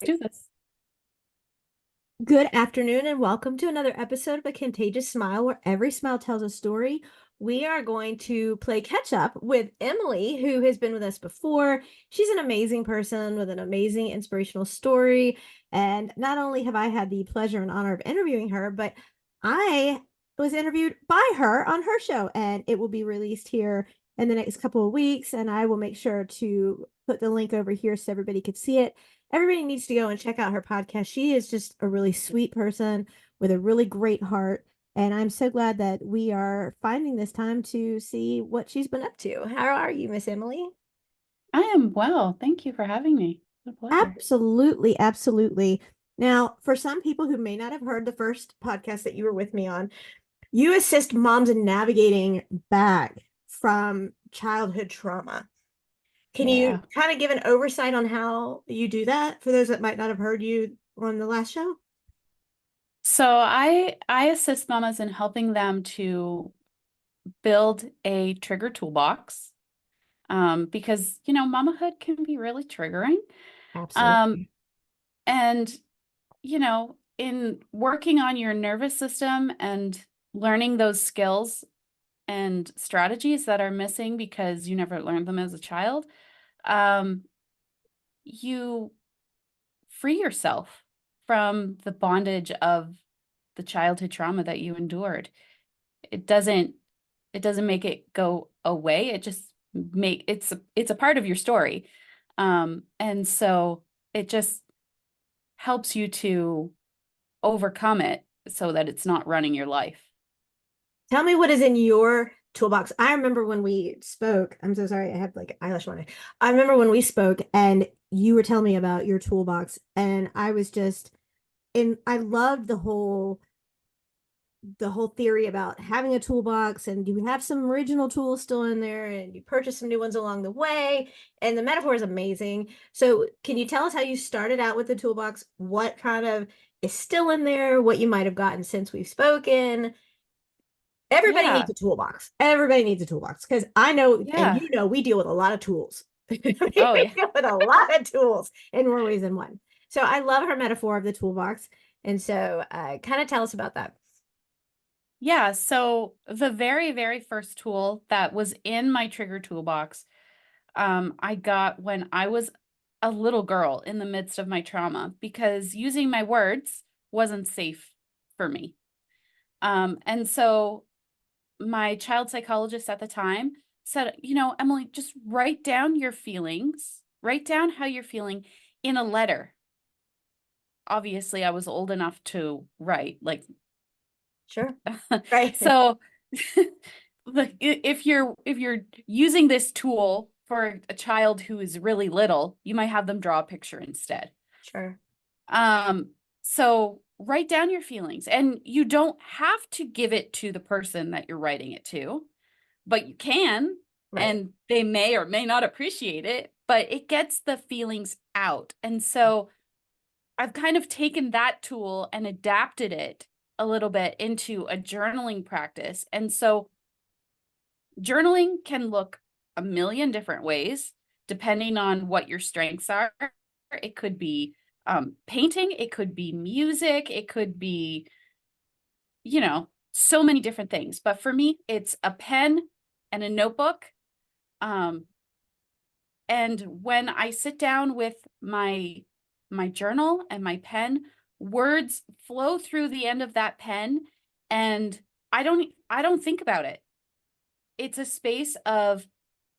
Do this. Good afternoon, and welcome to another episode of A Contagious Smile, where every smile tells a story. We are going to play catch up with Emily, who has been with us before. She's an amazing person with an amazing inspirational story. And not only have I had the pleasure and honor of interviewing her, but I was interviewed by her on her show, and it will be released here in the next couple of weeks. And I will make sure to put the link over here so everybody could see it. Everybody needs to go and check out her podcast. She is just a really sweet person with a really great heart. And I'm so glad that we are finding this time to see what she's been up to. How are you, Miss Emily? I am well. Thank you for having me. It's a pleasure. Absolutely, absolutely. Now, for some people who may not have heard the first podcast that you were with me on, you assist moms in navigating back from childhood trauma. Can you Yeah. kind of give an oversight on how you do that for those that might not have heard you on the last show? So I assist mamas in helping them to build a trigger toolbox, because mamahood can be really triggering. Um, Absolutely. and in working on your nervous system and learning those skills and strategies that are missing because you never learned them as a child, um, you free yourself from the bondage of the childhood trauma that you endured. It doesn't it doesn't make it go away. It just make it's a part of your story. And so it just helps you to overcome it so that it's not running your life. Tell me what is in your toolbox. I remember when we spoke. I'm so sorry. I have like eyelash on it. I remember when we spoke and you were telling me about your toolbox, and I was just and I loved the whole theory about having a toolbox, and you have some original tools still in there and you purchase some new ones along the way, and the metaphor is amazing. So can you tell us how you started out with the toolbox, what kind of is still in there, what you might have gotten since we've spoken? Everybody Yeah. needs a toolbox. Everybody needs a toolbox because I know, and Yeah. you know, we deal with a lot of tools. We Oh, yeah. deal with a lot of tools in more ways than one. So I love her metaphor of the toolbox. And so kind of tell us about that. Yeah, so the very, very first tool that was in my trigger toolbox, I got when I was a little girl in the midst of my trauma because using my words wasn't safe for me. And so my child psychologist at the time said, Emily, just write down your feelings, write down how you're feeling in a letter. Obviously, I was old enough to write, like, Sure. Right. so if you're using this tool for a child who is really little, you might have them draw a picture instead. Sure. So write down your feelings, and you don't have to give it to the person that you're writing it to, but you can, Right. and they may or may not appreciate it, but it gets the feelings out. And so I've kind of taken that tool and adapted it a little bit into a journaling practice. And so journaling can look a million different ways depending on what your strengths are. It could be painting, it could be music, it could be, so many different things. But for me, it's a pen and a notebook. Um, and when I sit down with my journal and my pen, words flow through the end of that pen, and I don't think about it. It's a space of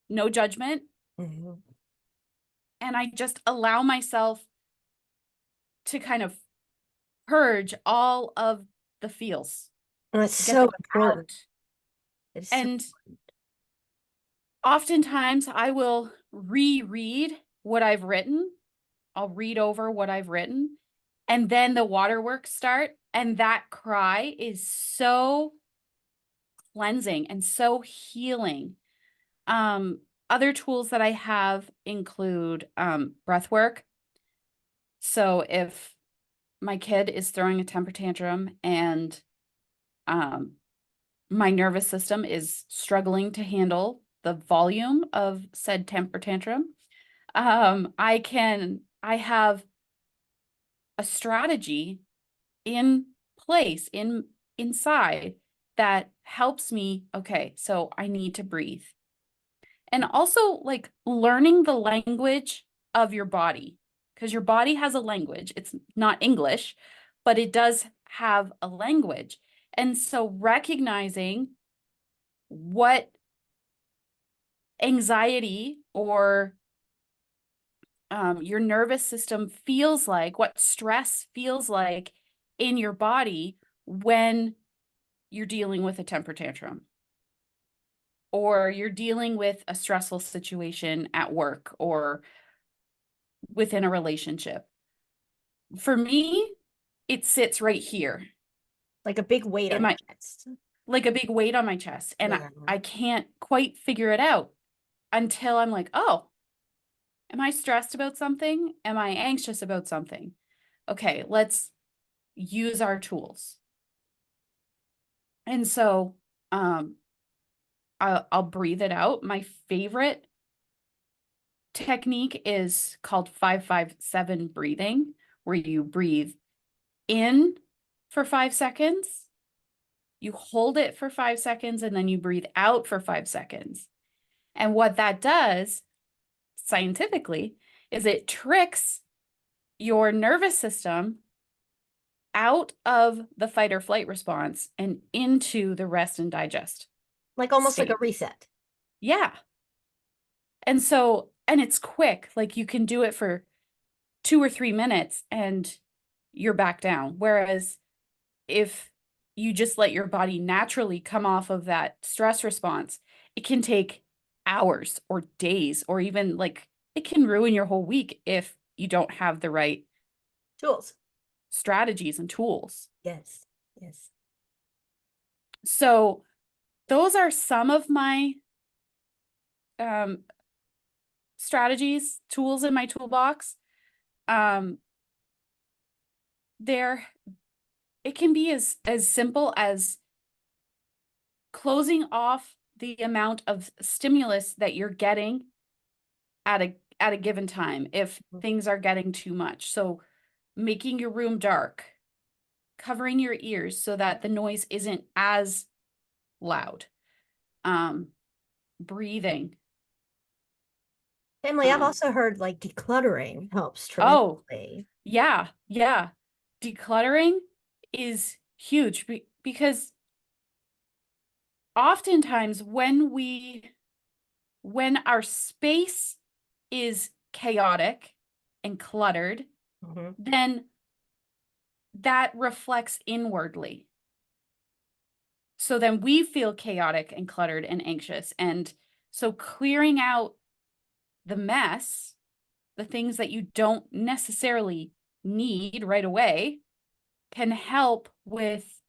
no judgment, Mhm. and I just allow myself to kind of purge all of the feels, And it's get so them important. out. It's so And oftentimes I will reread what I've written. I'll read over what I've written, and then the waterworks start. And that cry is so cleansing and so healing. Um, Other tools that I have include breath work. So if my kid is throwing a temper tantrum and um, my nervous system is struggling to handle the volume of said temper tantrum, I have a strategy in place inside that helps me. Okay, so I need to breathe. And also like learning the language of your body, because your body has a language. It's not English, but it does have a language. And so recognizing what anxiety or your nervous system feels like, what stress feels like in your body when you're dealing with a temper tantrum or you're dealing with a stressful situation at work or within a relationship. For me, it sits right here. Like a big weight It on your might chest. like a big weight on my chest, and Yeah. I can't quite figure it out until I'm like, oh, am I stressed about something? Am I anxious about something? Okay, let's use our tools. And so um I'll breathe it out. My favorite technique is called 557 breathing, where you breathe in for 5 seconds, you hold it for 5 seconds, and then you breathe out for 5 seconds. And what that does scientifically is it tricks your nervous system out of the fight or flight response and into the rest and digest Like almost like a state. reset. Yeah. And so, and it's quick, like you can do it for 2 or 3 minutes and you're back down. Whereas if you just let your body naturally come off of that stress response, it can take hours or days, or even like it can ruin your whole week if you don't have the right Tools. strategies and tools. Yes. Yes. So, those are some of my um, strategies, tools in my toolbox. Um, there, it can be as simple as closing off the amount of stimulus that you're getting at a given time if things are getting too much. So making your room dark, covering your ears so that the noise isn't as loud. Um, Breathing. Emily, I've Um, also heard like decluttering helps oh, tremendously. yeah, yeah. Decluttering is huge because oftentimes when our space is chaotic and cluttered, Mhm. then that reflects inwardly. So then we feel chaotic and cluttered and anxious. And so clearing out the mess, the things that you don't necessarily need right away, can help with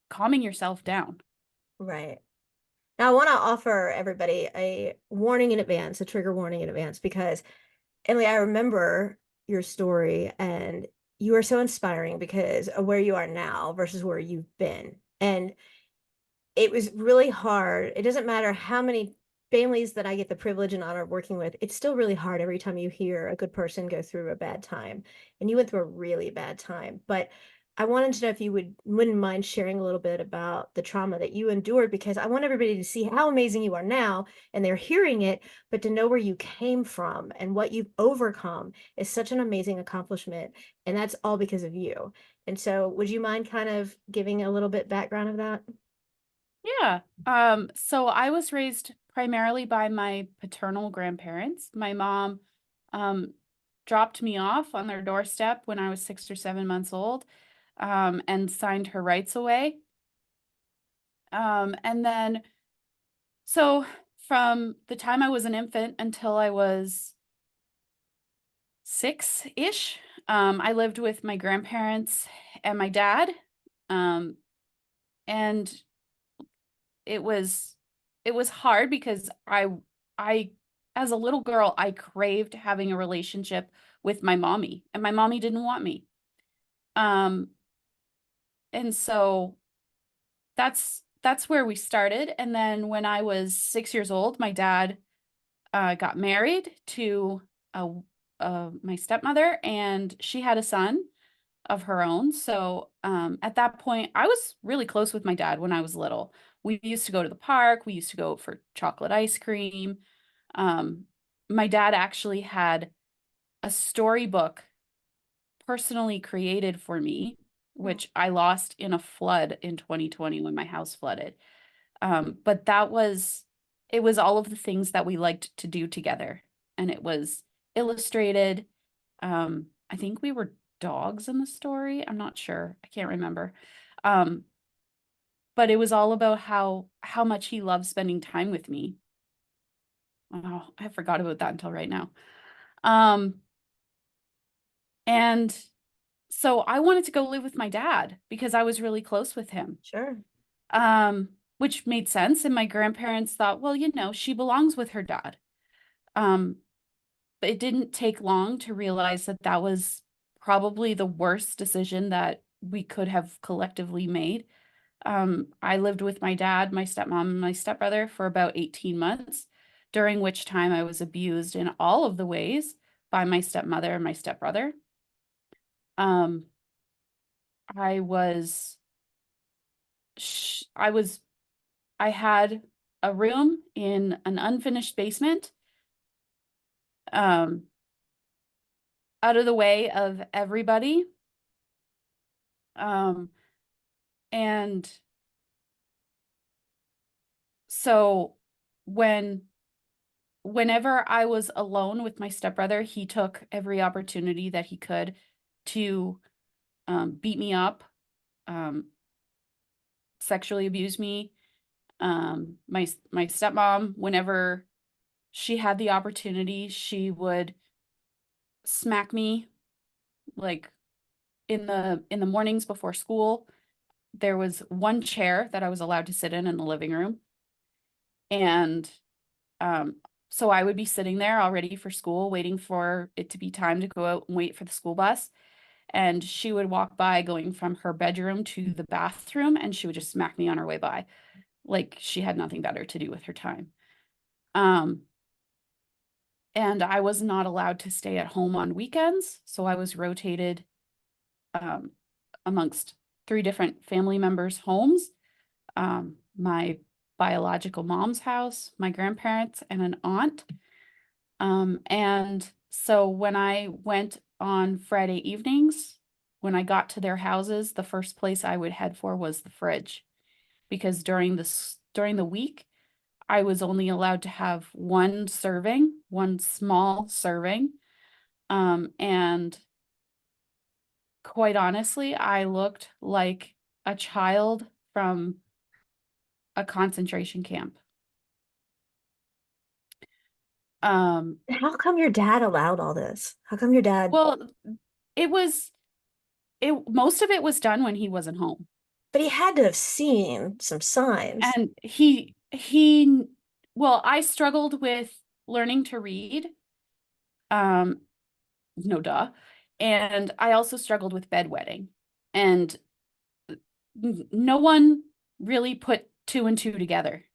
calming yourself down. Right. Now, I want to offer everybody a warning in advance, a trigger warning in advance, because Emily, I remember your story and you are so inspiring because of where you are now versus where you've been. And it was really hard. It doesn't matter how many families that I get the privilege and honor of working with, it's still really hard every time you hear a good person go through a bad time. And you went through a really bad time. But I wanted to know if you wouldn't mind sharing a little bit about the trauma that you endured, because I want everybody to see how amazing you are now and they're hearing it, but to know where you came from and what you've overcome is such an amazing accomplishment. And that's all because of you. And so would you mind kind of giving a little bit background of that? Yeah. So I was raised primarily by my paternal grandparents. My mom um dropped me off on their doorstep when I was 6 or 7 months old, and signed her rights away. And then so from the time I was an infant until I was 6-ish, I lived with my grandparents and my dad. Um, and it was hard because I as a little girl I craved having a relationship with my mommy, and my mommy didn't want me. Um and so that's where we started. And then when I was 6 years old, my dad got married to a my stepmother, and she had a son of her own. So at that point, I was really close with my dad when I was little. We used to go to the park. We used to go for chocolate ice cream. Um, my dad actually had a storybook personally created for me, Oh, which I lost in a flood in 2020 when my house flooded. But it was all of the things that we liked to do together. And it was illustrated. I think we were dogs in the story. I'm not sure. I can't remember. Um, but it was all about how much he loved spending time with me. Oh, I forgot about that until right now. Um, and so I wanted to go live with my dad because I was really close with him. sure. Which made sense. And my grandparents thought, well, she belongs with her dad. Um, but it didn't take long to realize that that was probably the worst decision that we could have collectively made. I lived with my dad, my stepmom, and my stepbrother for about 18 months, during which time I was abused in all of the ways by my stepmother and my stepbrother. Um, I was, I was, I had a room in an unfinished basement, um, out of the way of everybody. Um, and so when whenever I was alone with my stepbrother, he took every opportunity that he could to beat me up, um, sexually abuse me. My stepmom, whenever she had the opportunity, she would smack me like in the mornings before school. There was one chair that I was allowed to sit in the living room, and um, so I would be sitting there all ready for school, waiting for it to be time to go out and wait for the school bus. And she would walk by going from her bedroom to the bathroom, and she would just smack me on her way by, like she had nothing better to do with her time. Um, and I was not allowed to stay at home on weekends, so I was rotated um, amongst three different family members' homes. My biological mom's house, my grandparents, and an aunt. And so when I went on Friday evenings, when I got to their houses, the first place I would head for was the fridge because during the week, I was only allowed to have one serving, one small serving. And quite honestly, I looked like a child from a concentration camp. Um, How come your dad allowed all this? How come your dad, well, it was most of it was done when he wasn't home. but he had to have seen some signs. And well, I struggled with learning to read. Um, no duh. And I also struggled with bedwetting. And no one really put two and two together.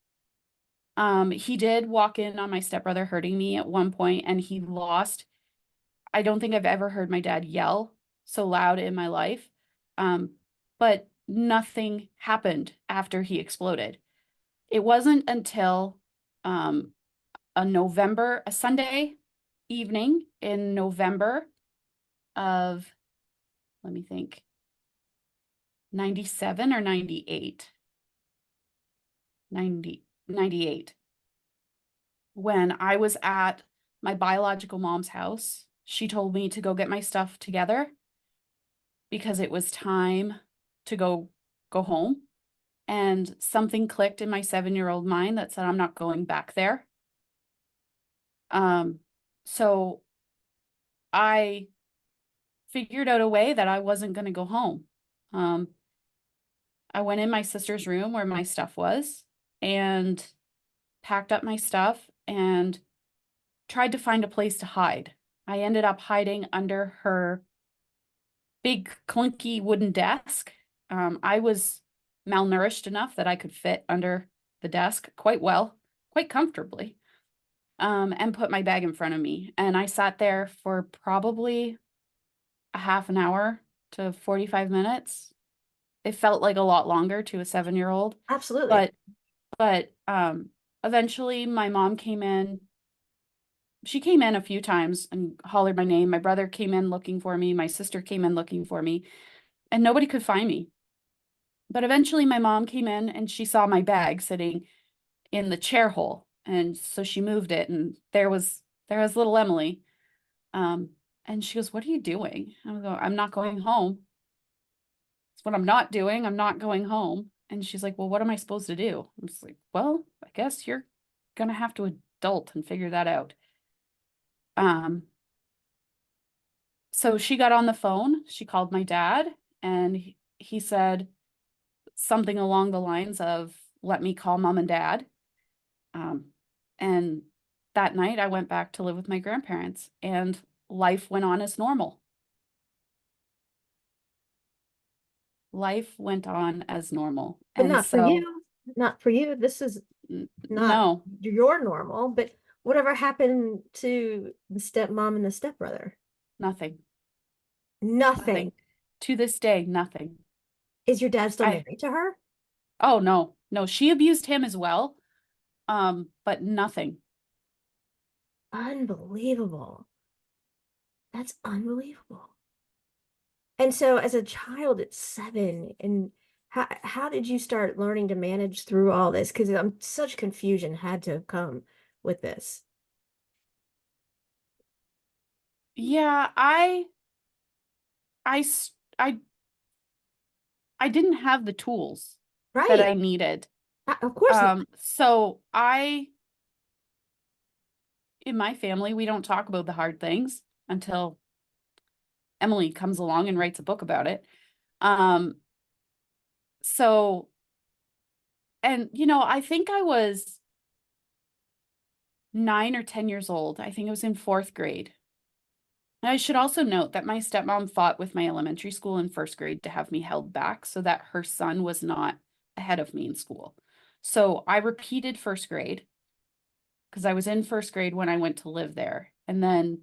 He did walk in on my stepbrother hurting me at one point, and he lost. I don't think I've ever heard my dad yell so loud in my life. Um, but nothing happened after he exploded. It wasn't until um, a Sunday evening in November of, let me think, 97 or 98, 98, when I was at my biological mom's house. She told me to go get my stuff together because it was time to go home. And something clicked in my 7-year-old mind that said, I'm not going back there. Um, so I figured out a way that I wasn't going to go home. Um, I went in my sister's room where my stuff was and packed up my stuff and tried to find a place to hide. I ended up hiding under her big clunky wooden desk. I was malnourished enough that I could fit under the desk quite well, quite comfortably. and put my bag in front of me. And I sat there for probably a half an hour to 45 minutes. It felt like a lot longer to a 7-year-old, Absolutely. but eventually my mom came in. She came in a few times and hollered my name. My brother came in looking for me. My sister came in looking for me, and nobody could find me. But eventually my mom came in and she saw my bag sitting in the chair hole. And so she moved it, and there was little Emily. Um, and she goes, "What are you doing?" I go, "I'm not going home. It's what I'm not doing. I'm not going home." And she's like, "Well, what am I supposed to do?" I'm just like, "Well, I guess you're gonna have to adult and figure that out." Um, so she got on the phone, she called my dad, and he said something along the lines of, "Let me call mom and dad." Um, and that night I went back to live with my grandparents, and life went on as normal. Life went on as normal. But And not for so, you. Not for you. This is not no, your normal. But whatever happened to the stepmom and the stepbrother? nothing, Nothing. nothing. To this day, nothing. Is your dad still I, married to her? oh no, no, she abused him as well. But nothing. Unbelievable. That's unbelievable. And so as a child at 7, and how did you start learning to manage through all this? Because such confusion had to have come with this. Yeah, I, s- I, I didn't have the tools that Right. I needed. Of course not. So in my family, we don't talk about the hard things until Emily comes along and writes a book about it. Um, so, and I think I was 9 or 10 years old. I think I was in fourth grade. And I should also note that my stepmom fought with my elementary school in first grade to have me held back so that her son was not ahead of me in school. So I repeated first grade because I was in first grade when I went to live there. And then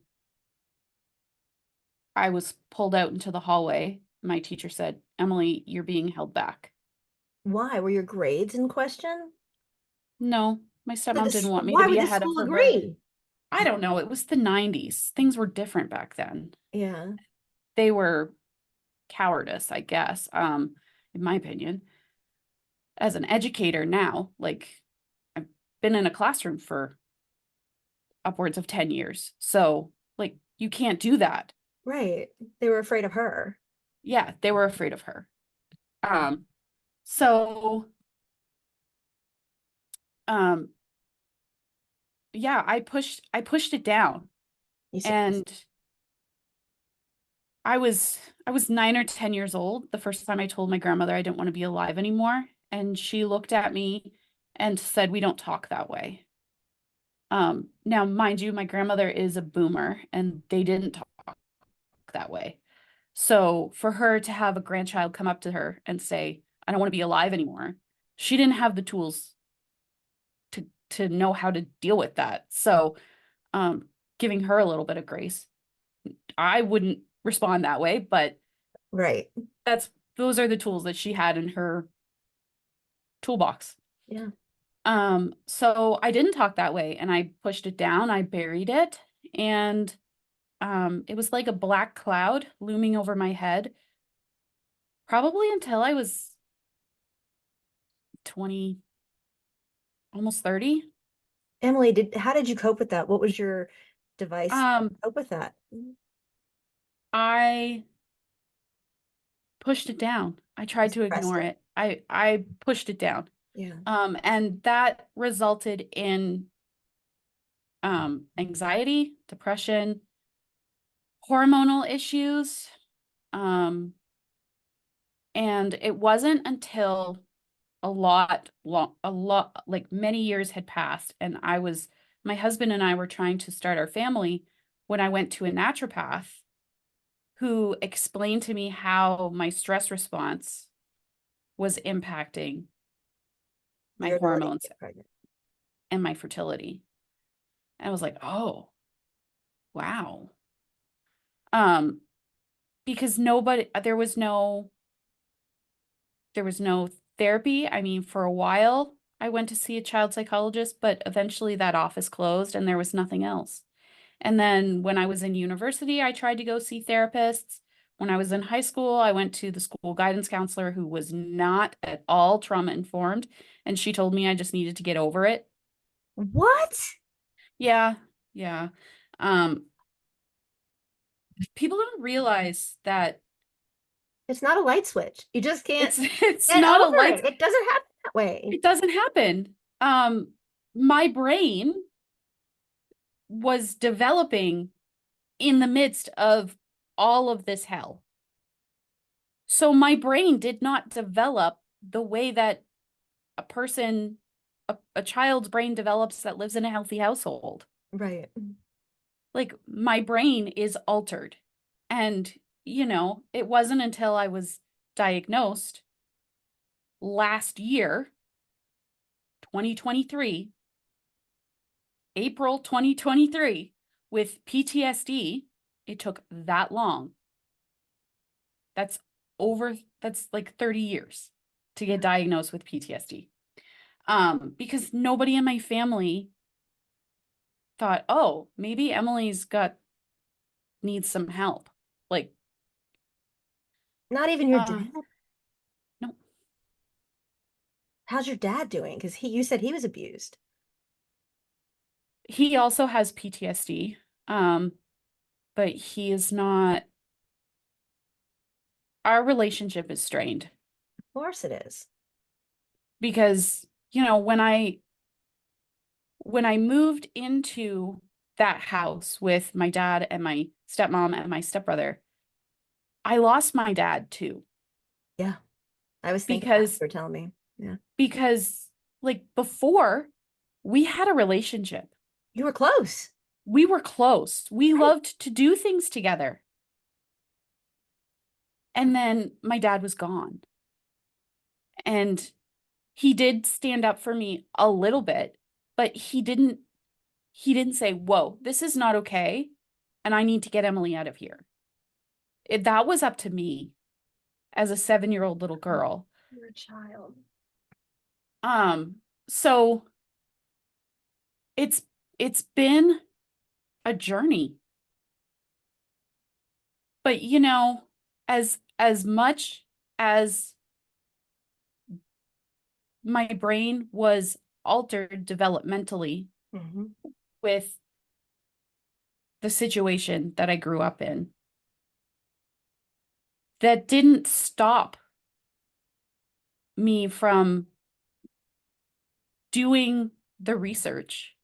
I was pulled out into the hallway. My teacher said, "Emily, you're being held back." Why? Were your grades in question? No, my But stepmom didn't this, want me to why be would the ahead of school her. agree? I don't know. It was the 90s. Things were different back then. Yeah. They were cowardice, I guess, in my opinion. As an educator now, like I've been in a classroom for upwards of 10 years. So, like, you can't do that. Right. They were afraid of her. Yeah, they were afraid of her. Um, so, um, yeah, I pushed it down. You suppressed. And I was 9 or 10 years old the first time I told my grandmother I didn't want to be alive anymore. And she looked at me and said, "We don't talk that way." Now, mind you, my grandmother is a boomer and they didn't talk that way. So for her to have a grandchild come up to her and say, "I don't want to be alive anymore," she didn't have the tools to know how to deal with that. So giving her a little bit of grace. I wouldn't respond that way, but Right. that's those are the tools that she had in her toolbox. Yeah. So I didn't talk that way and I pushed it down, I buried it, and it was like a black cloud looming over my head, probably until I was 20, almost 30. Emily, how did you cope with that? What was your device to Um, cope with that? I pushed it down. I You tried to suppressed ignore it. it. I pushed it down. Yeah. And that resulted in anxiety, depression, hormonal issues. Um, and it wasn't until a lot, like many years had passed, and my husband and I were trying to start our family when I went to a naturopath who explained to me how my stress response was impacting my Your ability to hormones get pregnant. and my fertility. And I was like, oh, wow. Um, because there was no therapy. I mean, for a while, I went to see a child psychologist, but eventually that office closed and there was nothing else. And then when I was in university, I tried to go see therapists. When I was in high school, I went to the school guidance counselor who was not at all trauma informed, and she told me I just needed to get over it. What? Yeah, yeah. Um, People don't realize that It's not a light switch. You just can't it's get not a over light, it. It doesn't happen that way. it doesn't happen. My brain was developing in the midst of all of this hell. So my brain did not develop the way that a child's brain develops that lives in a healthy household. Right. Like my brain is altered. And, it wasn't until I was diagnosed last year, 2023, April 2023, with PTSD, it took that long. That's that's like 30 years to get diagnosed with PTSD. Because nobody in my family thought, oh, maybe Emily's got needs some help. Like, Not even your uh, dad? no, How's your dad doing? Because you said he was abused. he also has PTSD. But he is not, our relationship is strained Of course it is. because, when I moved into that house with my dad and my stepmom and my stepbrother, I lost my dad too Yeah. I was thinking that because you were telling me. Yeah. because like before we had a relationship. You were close. We were close. We Right. loved to do things together. And then my dad was gone. And he did stand up for me a little bit, but he didn't say, "Whoa, this is not okay, and I need to get Emily out of here." That was up to me as a 7-year-old little girl. You're a child. So it's it's been a journey. But as much as my brain was altered developmentally Hmm. with the situation that I grew up in, that didn't stop me from doing the research.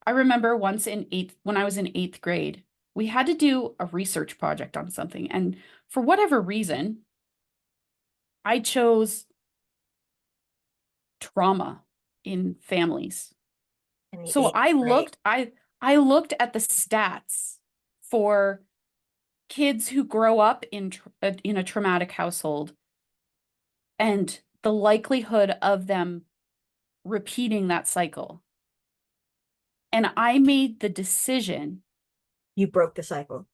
I remember once when I was in eighth grade, we had to do a research project on something. And for whatever reason, I chose trauma in families. In the So eighth grade. I looked at the stats for kids who grow up in a traumatic household and the likelihood of them repeating that cycle. And I made the decision You broke the cycle.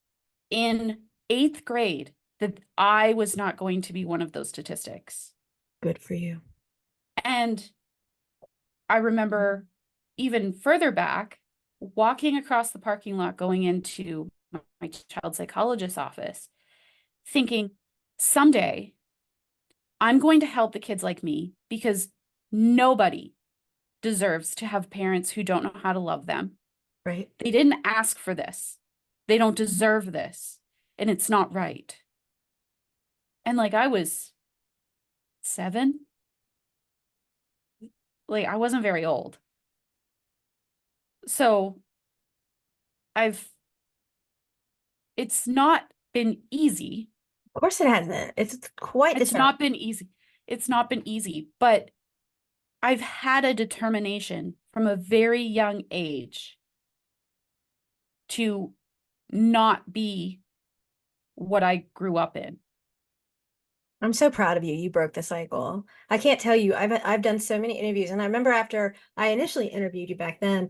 in eighth grade that I was not going to be one of those statistics. Good for you. And I remember even further back, walking across the parking lot going into my child psychologist's office, thinking, someday I'm going to help the kids like me because nobody deserves to have parents who don't know how to love them. Right. They didn't ask for this. They don't deserve this. And it's not right. And like I was 7, like I wasn't very old. So I've it's not been easy. Of course it hasn't. It's quite a It's challenge. not been easy. It's not been easy, but I've had a determination from a very young age to not be what I grew up in. I'm so proud of you. You broke the cycle. I can't tell you. I've done so many interviews, and I remember after I initially interviewed you back then,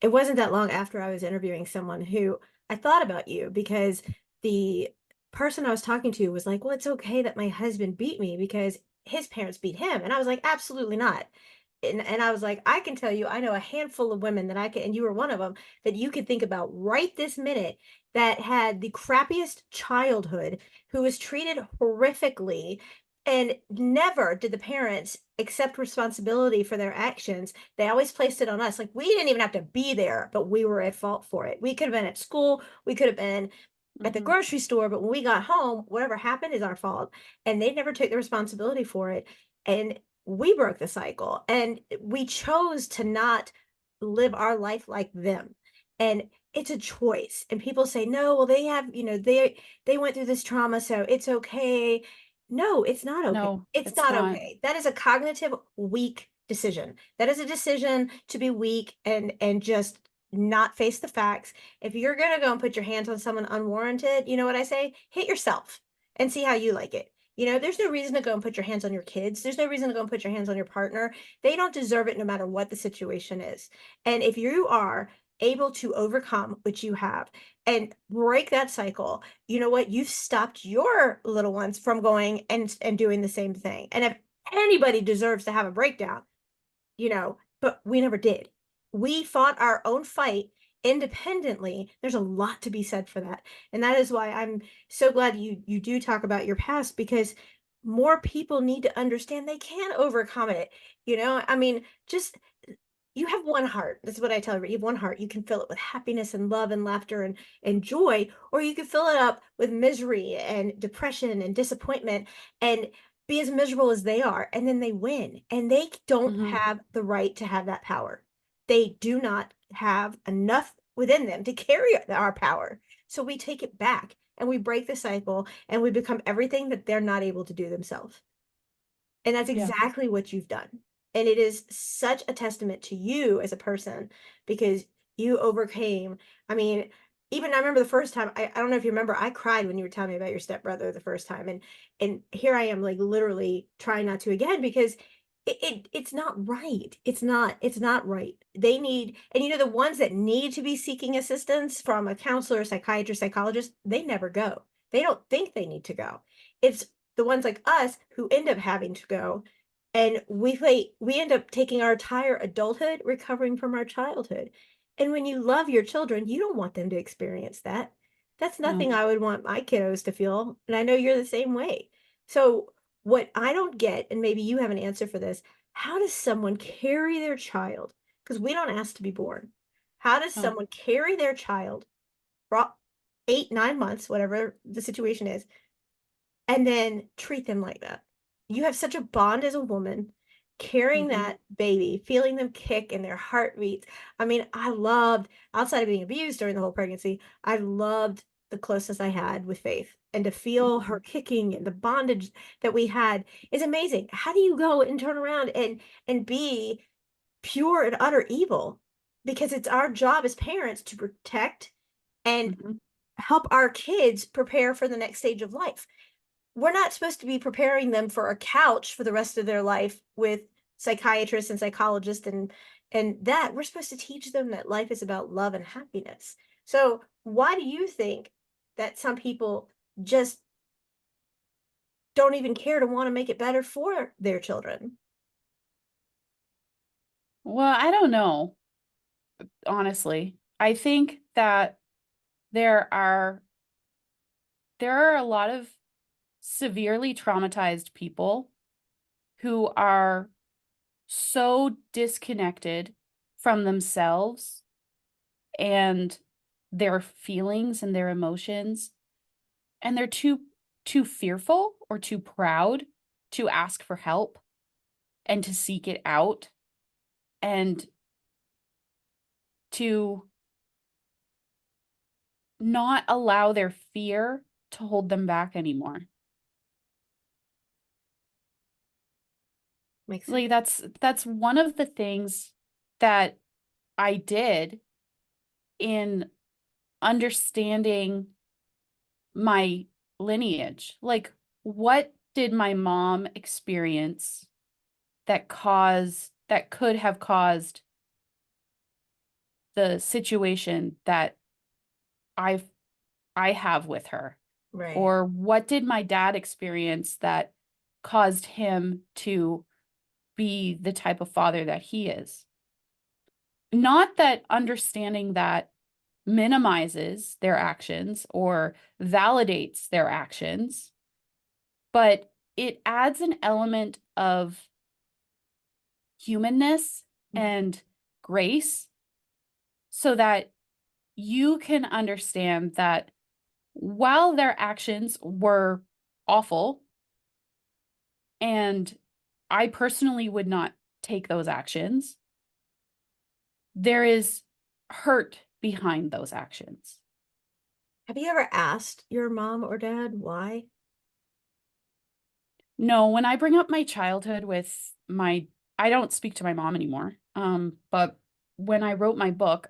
it wasn't that long after I was interviewing someone who I thought about you because the person I was talking to was like, well, it's okay that my husband beat me because his parents beat him. And I was like, absolutely not. And I was like, I can tell you, I know a handful of women that I can, and you were one of them, that you could think about right this minute that had the crappiest childhood, who was treated horrifically, and never did the parents accept responsibility for their actions. They always placed it on us. Like we didn't even have to be there, but we were at fault for it. We could have been at school, we could have been at the Hmm. grocery store, but when we got home, whatever happened is our fault. And they never took the responsibility for it. And we broke the cycle and we chose to not live our life like them. And it's a choice. And people say, no, well, they have, they went through this trauma, so it's okay. No, it's not okay. No, It's it's not not. okay. That is a cognitive weak decision. That is a decision to be weak and just not face the facts. If you're gonna go and put your hands on someone unwarranted, you know what I say? Hit yourself and see how you like it. There's no reason to go and put your hands on your kids. There's no reason to go and put your hands on your partner. They don't deserve it no matter what the situation is. And if you are able to overcome, which you have, and break that cycle, you know what? You've stopped your little ones from going and doing the same thing. And if anybody deserves to have a breakdown, but we never did. We fought our own fight independently. There's a lot to be said for that. And that is why I'm so glad you do talk about your past, because more people need to understand they can overcome it. I mean, just you have one heart. That's what I tell everybody. You have one heart. You can fill it with happiness and love and laughter and joy, or you can fill it up with misery and depression and disappointment and be as miserable as they are. And then they win. And they don't Hmm. have the right to have that power. They do not have enough within them to carry our power. So we take it back and we break the cycle and we become everything that they're not able to do themselves. And that's Yeah. exactly what you've done. And it is such a testament to you as a person because you overcame. I mean, even I remember the first time, I don't know if you remember, I cried when you were telling me about your stepbrother the first time. And here I am like literally trying not to again because it's not right. It's not right. They need, and the ones that need to be seeking assistance from a counselor, psychiatrist, psychologist, they never go. They don't think they need to go. It's the ones like us who end up having to go, and we end up taking our entire adulthood recovering from our childhood. And when you love your children, you don't want them to experience that. That's No. nothing I would want my kiddos to feel, and I know you're the same way. So what I don't get, and maybe you have an answer for this, how does someone carry their child, because we don't ask to be born, how does No. someone carry their child for 8 9 months, whatever the situation is, and then treat them like that? You have such a bond as a woman carrying Hmm. that baby, feeling them kick and their heartbeats. I mean, I loved, outside of being abused during the whole pregnancy, I loved the closeness I had with Faith, and to feel her Hmm. kicking and the bondage that we had is amazing. How do you go and turn around and be pure and utter evil? Because it's our job as parents to protect and Hmm. help our kids prepare for the next stage of life. We're not supposed to be preparing them for a couch for the rest of their life with psychiatrists and psychologists and that we're supposed to teach them that life is about love and happiness. So why do you think that some people just don't even care to want to make it better for their children? Well, I don't know, honestly. I think that there are there are a lot of severely traumatized people who are so disconnected from themselves and their feelings and their emotions, and they're too fearful or too proud to ask for help and to seek it out and to not allow their fear to hold them back anymore. Makes sense. Like that's one of the things that I did in understanding my lineage. Like, what did my mom experience that could have caused the situation that I've I have with her? Right. Or what did my dad experience that caused him to be the type of father that he is? Not that understanding that minimizes their actions or validates their actions, but it adds an element of humanness Mhm. and grace so that you can understand that while their actions were awful, and I personally would not take those actions, there is hurt behind those actions. Have you ever asked your mom or dad why? No, when I bring up my childhood I don't speak to my mom anymore. But when I wrote my book,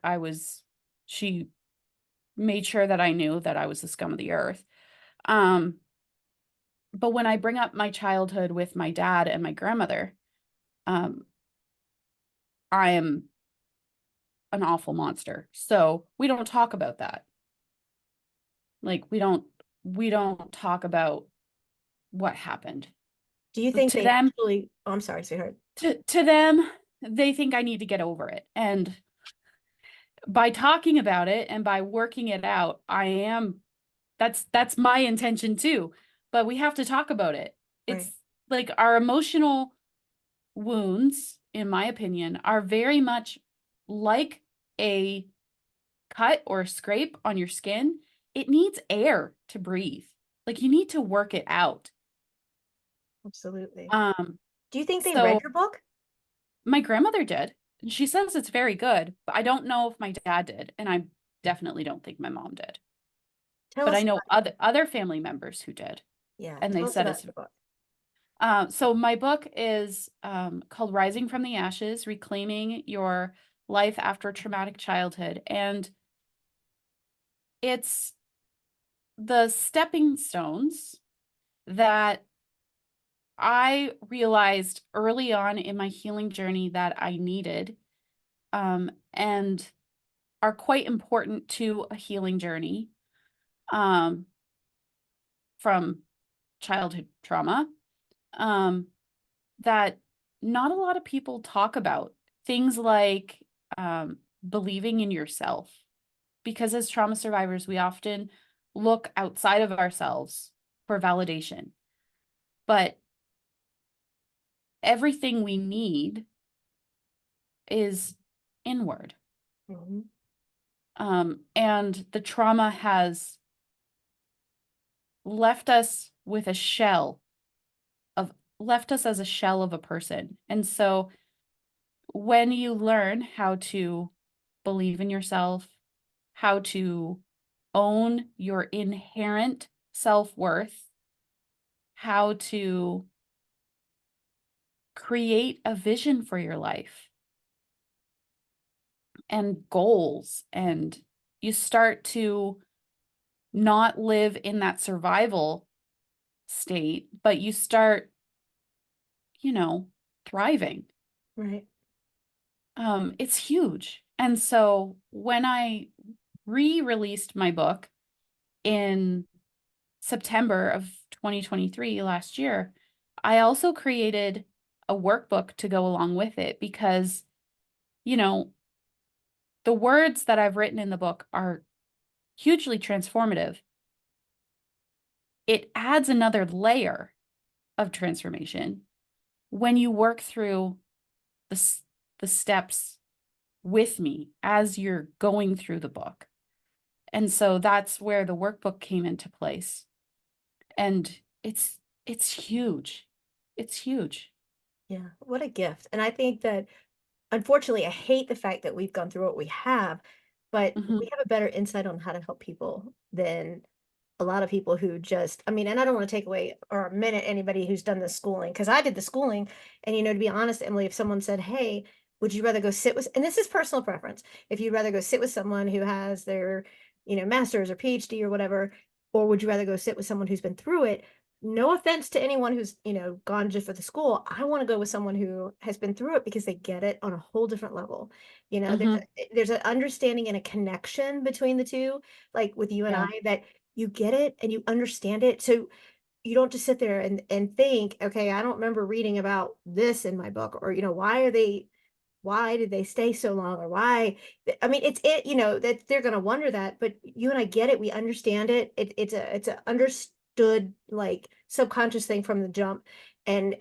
she made sure that I knew that I was the scum of the earth. Um, but when I bring up my childhood with my dad and my grandmother, um, I am an awful monster. So we don't talk about that. Like we don't talk about what happened. Do you think To they them, actually, oh, I'm sorry, sweetheart. to them, they think I need to get over it. And by talking about it and by working it out, that's my intention too. But we have to talk about it. It's Right. like our emotional wounds, in my opinion, are very much like a cut or scrape on your skin. It needs air to breathe. Like you need to work it out. Absolutely. Um, Do you think they read so your book? my grandmother did. And she says it's very good, but I don't know if my dad did, and I definitely don't think my mom did. Tell But I us know about it. other family members who did, Yeah, and they tell us said about it's your book. so my book is called Rising from the Ashes, Reclaiming Your Life After Traumatic Childhood. And it's the stepping stones that I realized early on in my healing journey that I needed, and are quite important to a healing journey um, from childhood trauma. Um, that not a lot of people talk about. Things like believing in yourself. Because as trauma survivors, we often look outside of ourselves for validation. But everything we need is inward. Mhm. And the trauma has left us with a shell of left us as a shell of a person. And so when you learn how to believe in yourself, how to own your inherent self-worth, how to create a vision for your life and goals, and you start to not live in that survival state, but you start, you know, thriving. Right. It's huge. And so when I re-released my book in September of 2023 last year, I also created a workbook to go along with it because, you know, the words that I've written in the book are hugely transformative. It adds another layer of transformation when you work through the, the steps with me as you're going through the book. And so that's where the workbook came into place. And it's huge. It's huge. Yeah. What a gift. And I think that unfortunately, I hate the fact that we've gone through what we have, but we Mhm. have a better insight on how to help people than a lot of people who just, I mean, and I don't want to take away or minute anybody who's done the schooling because I did the schooling. And, to be honest, Emily, if someone said, hey, would you rather go sit with, and this is personal preference, if you'd rather go sit with someone who has their, master's or PhD or whatever, or would you rather go sit with someone who's been through it? no offense to anyone who's, gone just for the school. I want to go with someone who has been through it because they get it on a whole different level. Hmm. There's an understanding and a connection between the two, like with you and I, Yeah. that you get it and you understand it. So you don't just sit there and think, okay, I don't remember reading about this in my book, or why did they stay so long, or why. I mean, it's it, that they're going to wonder that, but you and I get it, we understand it. It's a understood, like, subconscious thing from the jump. And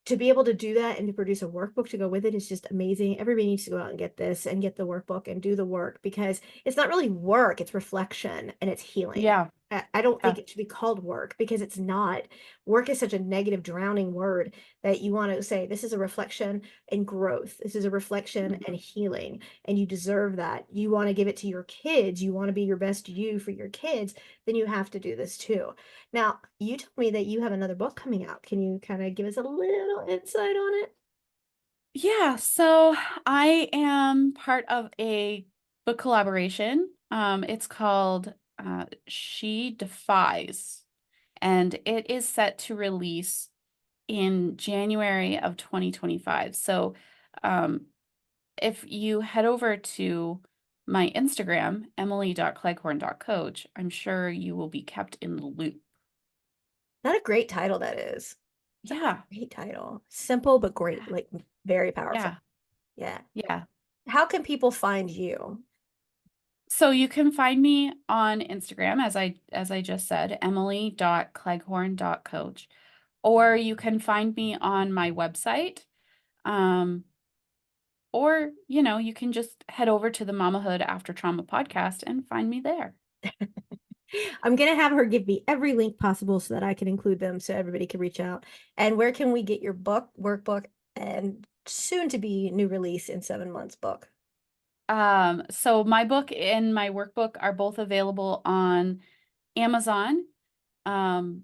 to be able to do that and to produce a workbook to go with it is just amazing. Everybody needs to go out and get this and get the workbook and do the work, because it's not really work, it's reflection and it's healing. Yeah. I don't think Yeah. it should be called work, because it's not. Work is such a negative, drowning word that you want to say, this is a reflection and growth. This is a reflection and Mhm. healing, and you deserve that. You want to give it to your kids. You want to be your best you for your kids. Then you have to do this too. Now, you told me that you have another book coming out. Can you kind of give us a little insight on it? Yeah, so I am part of a book collaboration. It's called She Defies, and it is set to release in January of 2025. So, um, if you head over to my Instagram, emily.cleghorn.coach, I'm sure you will be kept in the loop. Not a great title, that is. It's a Yeah, great title. Simple but great, like very powerful. yeah, Yeah. yeah. How can people find you? So you can find me on Instagram, as I just said, emily.cleghorn.coach, or you can find me on my website. Um, or, you can just head over to the Mamahood After Trauma podcast and find me there. I'm gonna have her give me every link possible so that I can include them so everybody can reach out. And where can we get your book, workbook, and soon to be new release in 7 months book? So my book and my workbook are both available on Amazon, um,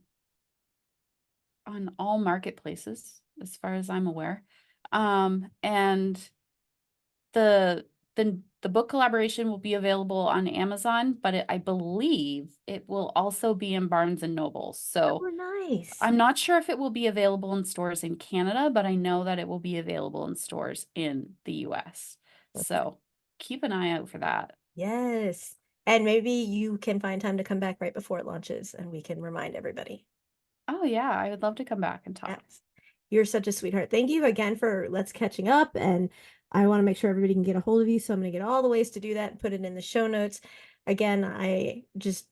on all marketplaces, as far as I'm aware. And the the book collaboration will be available on Amazon, but I believe it will also be in Barnes and Noble. So Oh, nice. I'm not sure if it will be available in stores in Canada, but I know that it will be available in stores in the US. So keep an eye out for that. Yes. And maybe you can find time to come back right before it launches and we can remind everybody. Oh yeah, I would love to come back and talk. Yes. You're such a sweetheart. Thank you again for let's catching up. And I want to make sure everybody can get a hold of you. So I'm going to get all the ways to do that and put it in the show notes. Again, I just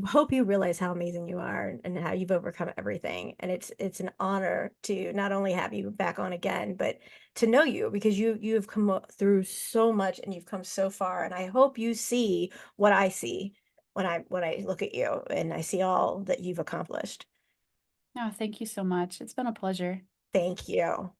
hope you realize how amazing you are and how you've overcome everything. And it's an honor to not only have you back on again, but to know you, because you have come through so much and you've come so far. And I hope you see what I see when I look at you and I see all that you've accomplished. No, thank you so much. It's been a pleasure. Thank you.